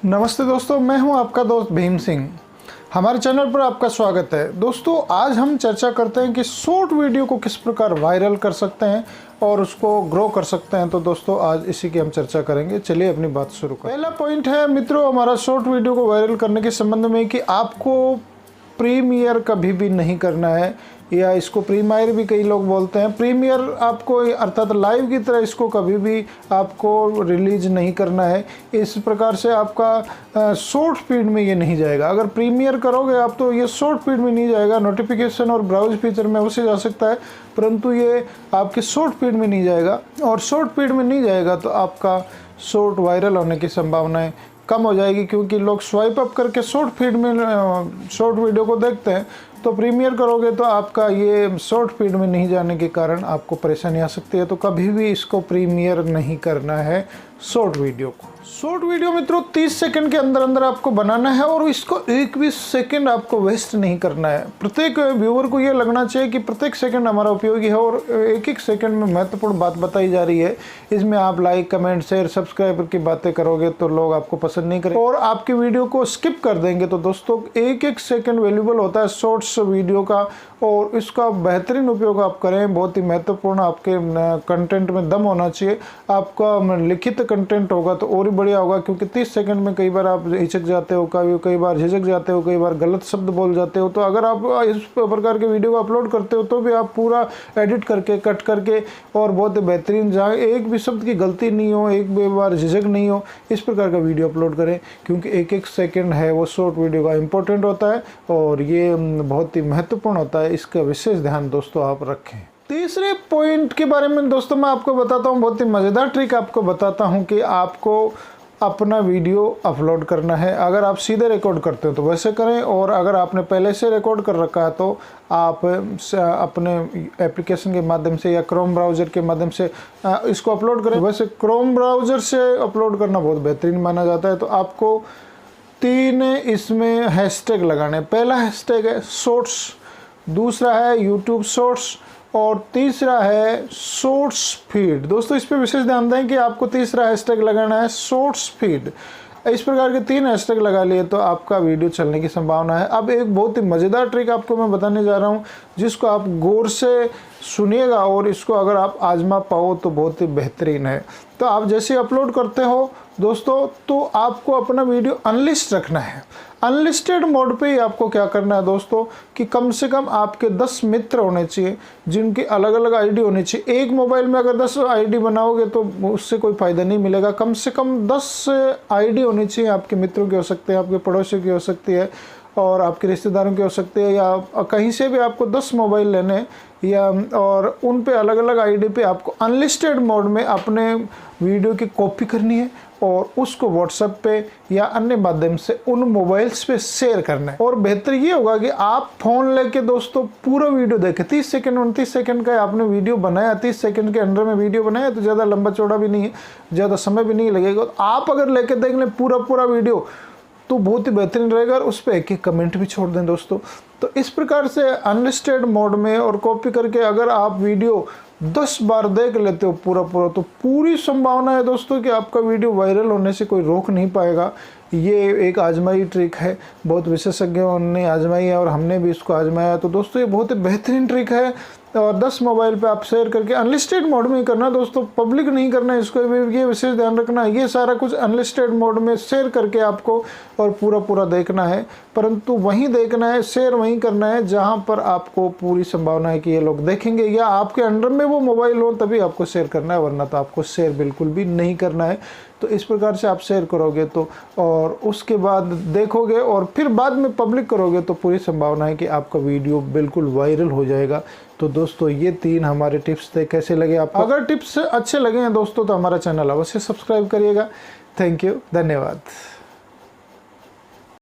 नमस्ते दोस्तों, मैं हूं आपका दोस्त भीम सिंह। हमारे चैनल पर आपका स्वागत है। दोस्तों, आज हम चर्चा करते हैं कि शॉर्ट वीडियो को किस प्रकार वायरल कर सकते हैं और उसको ग्रो कर सकते हैं। तो दोस्तों, आज इसी की हम चर्चा करेंगे। चलिए अपनी बात शुरू करें। पहला पॉइंट है मित्रों हमारा शॉर्ट वीडियो को वायरल करने के संबंध में कि आपको प्रीमियर कभी भी नहीं करना है, या इसको प्रीमियर भी कई लोग बोलते हैं। प्रीमियर आपको अर्थात लाइव की तरह इसको कभी भी आपको रिलीज नहीं करना है। इस प्रकार से आपका शॉर्ट स्पीड में ये नहीं जाएगा। अगर प्रीमियर करोगे आप तो ये शॉर्ट स्पीड में नहीं जाएगा। नोटिफिकेशन और ब्राउज फीचर में उसे जा सकता है, परंतु ये आपके शॉर्ट स्पीड में नहीं जाएगा। और शॉर्ट स्पीड में नहीं जाएगा तो आपका शॉर्ट वायरल होने की संभावनाएं कम हो जाएगी, क्योंकि लोग स्वाइप अप करके शॉर्ट फीड में शॉर्ट वीडियो को देखते हैं। तो प्रीमियर करोगे तो आपका ये शॉर्ट फीड में नहीं जाने के कारण आपको परेशानी आ सकती है। तो कभी भी इसको प्रीमियर नहीं करना है शॉर्ट वीडियो को। शॉर्ट वीडियो मित्रों 30 सेकंड के अंदर अंदर आपको बनाना है और इसको एक भी सेकंड आपको वेस्ट नहीं करना है। प्रत्येक व्यूअर को ये लगना चाहिए कि प्रत्येक सेकंड हमारा उपयोगी है और एक एक सेकंड में महत्वपूर्ण बात बताई जा रही है। इसमें आप लाइक, कमेंट, शेयर, सब्सक्राइबर की बातें करोगे तो लोग आपको पसंद नहीं करेंगे और आपकी वीडियो को स्किप कर देंगे। तो दोस्तों, एक एक सेकंड वैल्यूबल होता है शॉर्ट्स वीडियो का, और इसका बेहतरीन उपयोग आप करें। बहुत ही महत्वपूर्ण आपके कंटेंट में दम होना चाहिए। आपका लिखित कंटेंट होगा तो और भी बढ़िया होगा, क्योंकि 30 सेकंड में कई बार आप हिचक जाते हो, कई बार झिझक जाते हो, कई बार गलत शब्द बोल जाते हो। तो अगर आप इस प्रकार के वीडियो को अपलोड करते हो तो भी आप पूरा एडिट करके, कट करके और बहुत बेहतरीन, जहाँ एक भी शब्द की गलती नहीं हो, एक भी बार झिझक नहीं हो, इस प्रकार का वीडियो अपलोड करें। क्योंकि एक एक सेकंड है वो शॉर्ट वीडियो का इम्पोर्टेंट होता है और ये बहुत ही महत्वपूर्ण होता है। इसका विशेष ध्यान दोस्तों आप रखें। तीसरे पॉइंट के बारे में दोस्तों मैं आपको बताता हूँ, बहुत ही मज़ेदार ट्रिक आपको बताता हूँ कि आपको अपना वीडियो अपलोड करना है। अगर आप सीधे रिकॉर्ड करते हो तो वैसे करें, और अगर आपने पहले से रिकॉर्ड कर रखा है तो आप अपने एप्लीकेशन के माध्यम से या क्रोम ब्राउज़र के माध्यम से इसको अपलोड करें। वैसे क्रोम ब्राउज़र से अपलोड करना बहुत बेहतरीन माना जाता है। तो आपको 3 इसमें हैशटैग लगाने। पहला हैशटैग है शॉर्ट्स, दूसरा है यूट्यूब शॉर्ट्स और तीसरा है शॉर्ट्स फीड। दोस्तों, इस पे विशेष ध्यान दें कि आपको तीसरा हैशटैग लगाना है शॉर्ट्स फीड। इस प्रकार के 3 हैशटैग लगा लिए तो आपका वीडियो चलने की संभावना है। अब एक बहुत ही मज़ेदार ट्रिक आपको मैं बताने जा रहा हूं, जिसको आप गौर से सुनिएगा और इसको अगर आप आजमा पाओ तो बहुत ही बेहतरीन है। तो आप जैसे अपलोड करते हो दोस्तों, तो आपको अपना वीडियो अनलिस्ट रखना है। अनलिस्टेड मोड पे ही आपको क्या करना है दोस्तों, कि कम से कम आपके 10 मित्र होने चाहिए, जिनकी अलग अलग आईडी होनी चाहिए। एक मोबाइल में अगर 10 आईडी बनाओगे तो उससे कोई फ़ायदा नहीं मिलेगा। कम से कम 10 आईडी होनी चाहिए। आपके मित्रों की हो सकती है, आपके पड़ोसियों की हो सकती है, और आपके रिश्तेदारों की हो सकती है, या कहीं से भी आपको 10 मोबाइल लेने या और उन पे अलग अलग आईडी पे आपको अनलिस्टेड मोड में अपने वीडियो की कॉपी करनी है और उसको व्हाट्सएप पे या अन्य माध्यम से उन मोबाइल्स पे शेयर करना है। और बेहतर ये होगा कि आप फ़ोन लेके दोस्तों पूरा वीडियो देखें। 30 सेकंड 29 सेकंड का आपने वीडियो बनाया, 30 सेकंड के अंदर में वीडियो बनाया तो ज़्यादा लंबा चौड़ा भी नहीं है, ज़्यादा समय भी नहीं लगेगा। तो आप अगर लेके देख लें पूरा वीडियो तो बहुत ही बेहतरीन रहेगा, और उस पर एक एक कमेंट भी छोड़ दें दोस्तों। तो इस प्रकार से अनलिस्टेड मोड में और कॉपी करके अगर आप वीडियो 10 बार देख लेते हो पूरा तो पूरी संभावना है दोस्तों कि आपका वीडियो वायरल होने से कोई रोक नहीं पाएगा। ये एक आजमाई ट्रिक है, बहुत विशेषज्ञों ने आजमाई है और हमने भी इसको आजमाया। तो दोस्तों, ये बहुत ही बेहतरीन ट्रिक है और 10 मोबाइल पे आप शेयर करके अनलिस्टेड मोड में ही करना दोस्तों, पब्लिक नहीं करना है। इसको ये विशेष ध्यान रखना है। ये सारा कुछ अनलिस्टेड मोड में शेयर करके आपको और पूरा देखना है, परंतु वहीं देखना है, शेयर वहीं करना है जहां पर आपको पूरी संभावना है कि ये लोग देखेंगे, या आपके अंडर में वो मोबाइल हो तभी आपको शेयर करना है, वरना तो आपको शेयर बिल्कुल भी नहीं करना है। तो इस प्रकार से आप शेयर करोगे तो, और उसके बाद देखोगे और फिर बाद में पब्लिक करोगे तो पूरी संभावना है कि आपका वीडियो बिल्कुल वायरल हो जाएगा। तो दोस्तों, ये 3 हमारे टिप्स थे। कैसे लगे आपको? अगर टिप्स अच्छे लगे हैं दोस्तों तो हमारा चैनल अवश्य सब्सक्राइब करिएगा। थैंक यू, धन्यवाद।